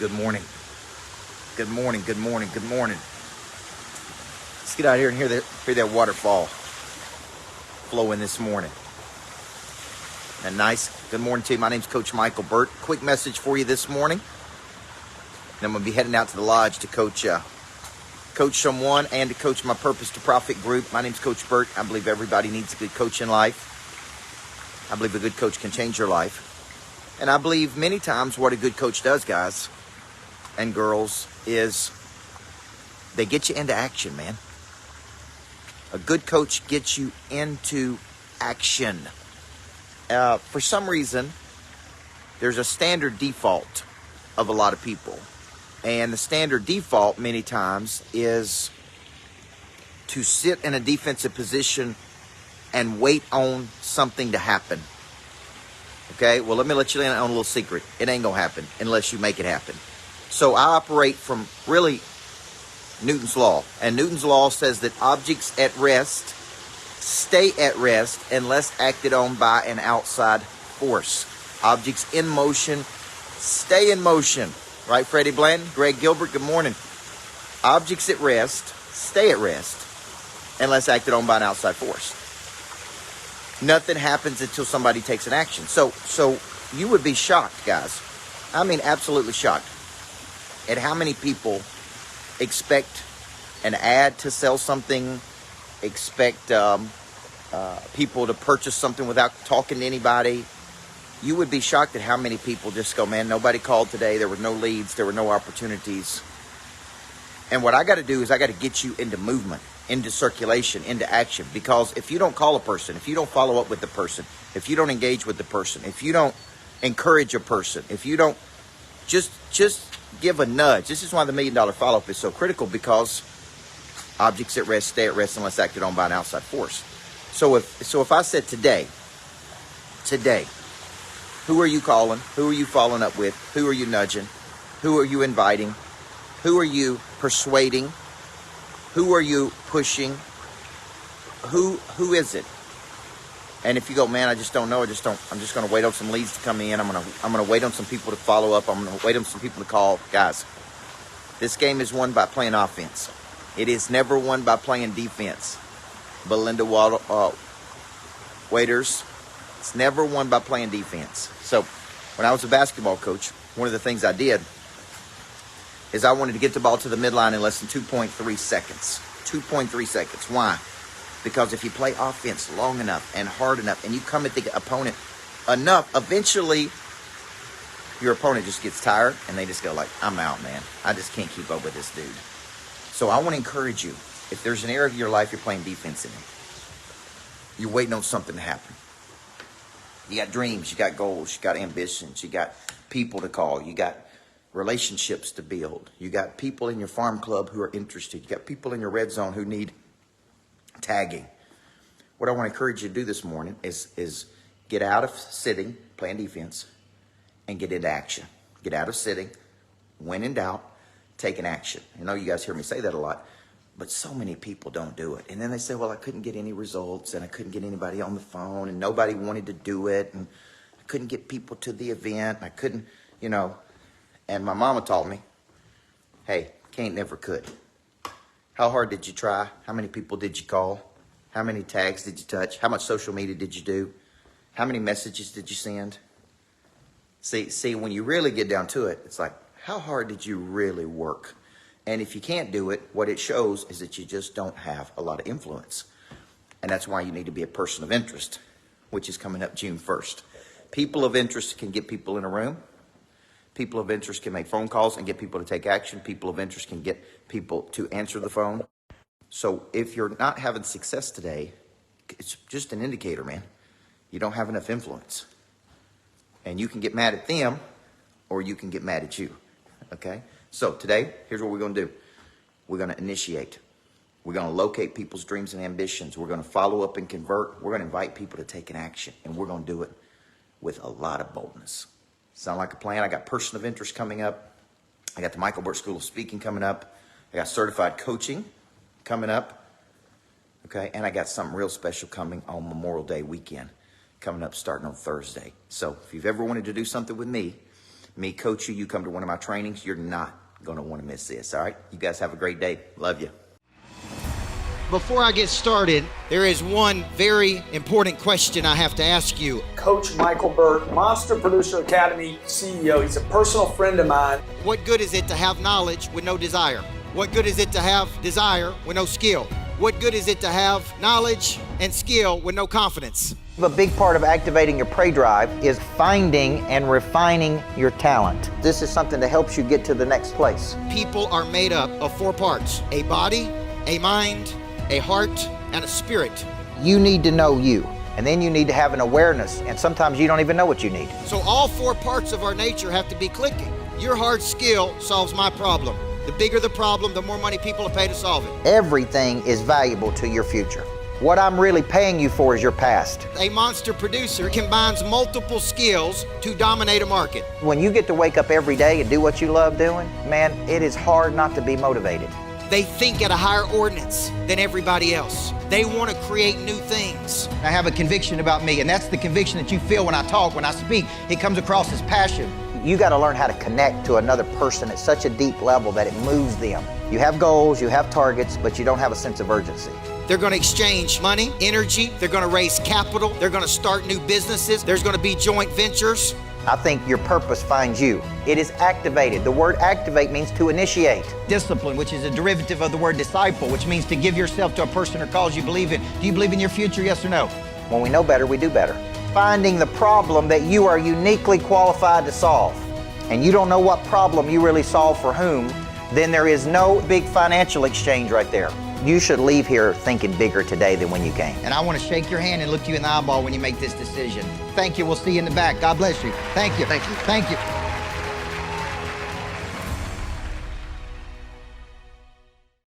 Good morning. Good morning. Good morning. Good morning. Let's get out here and hear that waterfall flowing this morning. And nice. Good morning to you. My name's Coach Micheal Burt. Quick message for you this morning. And I'm going to be heading out to the lodge to coach someone and to coach my Purpose to Profit group. My name's Coach Burt. I believe everybody needs a good coach in life. I believe a good coach can change your life. And I believe many times what a good coach does, guys and girls, is they get you into action, man. A good coach gets you into action. For some reason, there's a standard default of a lot of people. And the standard default many times is to sit in a defensive position and wait on something to happen. Okay, well, let me let you in on a little secret. It ain't going to happen unless you make it happen. So I operate from really Newton's law. And Newton's law says that objects at rest stay at rest unless acted on by an outside force. Objects in motion stay in motion. Right, Freddie Blanton? Greg Gilbert, good morning. Objects at rest stay at rest unless acted on by an outside force. Nothing happens until somebody takes an action. So you would be shocked, guys. I mean, absolutely shocked at how many people expect an ad to sell something, expect people to purchase something without talking to anybody. You would be shocked at how many people just go, man, nobody called today. There were no leads. There were no opportunities. And what I got to do is I got to get you into movement, into circulation, into action. Because if you don't call a person, if you don't follow up with the person, if you don't engage with the person, if you don't encourage a person, if you don't just give a nudge. This is why the $1 Million Follow-Up is so critical, because objects at rest stay at rest unless acted on by an outside force. So if I said today, who are you calling? Who are you following up with? Who are you nudging? Who are you inviting? Who are you persuading? Who are you pushing? Who is it? And if you go, man, I just don't know. I'm just going to wait on some leads to come in. I'm going to wait on some people to follow up. I'm going to wait on some people to call. Guys, this game is won by playing offense. It is never won by playing defense. Belinda Waiters, it's never won by playing defense. So when I was a basketball coach, one of the things I did is I wanted to get the ball to the midline in less than 2.3 seconds. 2.3 seconds. Why? Because if you play offense long enough and hard enough and you come at the opponent enough, eventually your opponent just gets tired and they just go like, I'm out, man. I just can't keep up with this dude. So I want to encourage you, if there's an area of your life you're playing defense in, you're waiting on something to happen. You got dreams, you got goals, you got ambitions, you got people to call, you got relationships to build, you got people in your farm club who are interested, you got people in your red zone who need tagging. What I want to encourage you to do this morning is get out of sitting, playing defense, and get into action. Get out of sitting, when in doubt, take an action. I know you guys hear me say that a lot, but so many people don't do it. And then they say, well, I couldn't get any results, and I couldn't get anybody on the phone, and nobody wanted to do it, and I couldn't get people to the event, and I couldn't, and my mama taught me, hey, can't never could. How hard did you try? How many people did you call? How many tags did you touch? How much social media did you do? How many messages did you send? See, when you really get down to it, it's like, how hard did you really work? And if you can't do it, what it shows is that you just don't have a lot of influence. And that's why you need to be a person of interest, which is coming up June 1st. People of interest can get people in a room. People of interest can make phone calls and get people to take action. People of interest can get people to answer the phone. So if you're not having success today, it's just an indicator, man. You don't have enough influence. And you can get mad at them, or you can get mad at you. Okay? So today, here's what we're going to do. We're going to initiate. We're going to locate people's dreams and ambitions. We're going to follow up and convert. We're going to invite people to take an action. And we're going to do it with a lot of boldness. Sound like a plan? I got person of interest coming up. I got the Micheal Burt School of Speaking coming up. I got certified coaching coming up. Okay, and I got something real special coming on Memorial Day weekend, coming up starting on Thursday. So if you've ever wanted to do something with me, me coach you, you come to one of my trainings, you're not going to want to miss this, all right? You guys have a great day. Love you. Before I get started, there is one very important question I have to ask you. Coach Micheal Burt, Monster Producer Academy CEO. He's a personal friend of mine. What good is it to have knowledge with no desire? What good is it to have desire with no skill? What good is it to have knowledge and skill with no confidence? A big part of activating your prey drive is finding and refining your talent. This is something that helps you get to the next place. People are made up of 4 parts: a body, a mind, a heart, and a spirit. You need to know you, and then you need to have an awareness, and sometimes you don't even know what you need. So all 4 parts of our nature have to be clicking. Your hard skill solves my problem. The bigger the problem, the more money people will pay to solve it. Everything is valuable to your future. What I'm really paying you for is your past. A monster producer combines multiple skills to dominate a market. When you get to wake up every day and do what you love doing, man, it is hard not to be motivated. They think at a higher ordinance than everybody else. They want to create new things. I have a conviction about me, and that's the conviction that you feel when I talk, when I speak. It comes across as passion. You got to learn how to connect to another person at such a deep level that it moves them. You have goals, you have targets, but you don't have a sense of urgency. They're going to exchange money, energy. They're going to raise capital. They're going to start new businesses. There's going to be joint ventures. I think your purpose finds you. It is activated. The word activate means to initiate. Discipline, which is a derivative of the word disciple, which means to give yourself to a person or cause you believe in. Do you believe in your future, yes or no? When we know better, we do better. Finding the problem that you are uniquely qualified to solve, and you don't know what problem you really solve for whom, then there is no big financial exchange right there. You should leave here thinking bigger today than when you came. And I want to shake your hand and look you in the eyeball when you make this decision. Thank you. We'll see you in the back. God bless you. Thank you. Thank you. Thank you.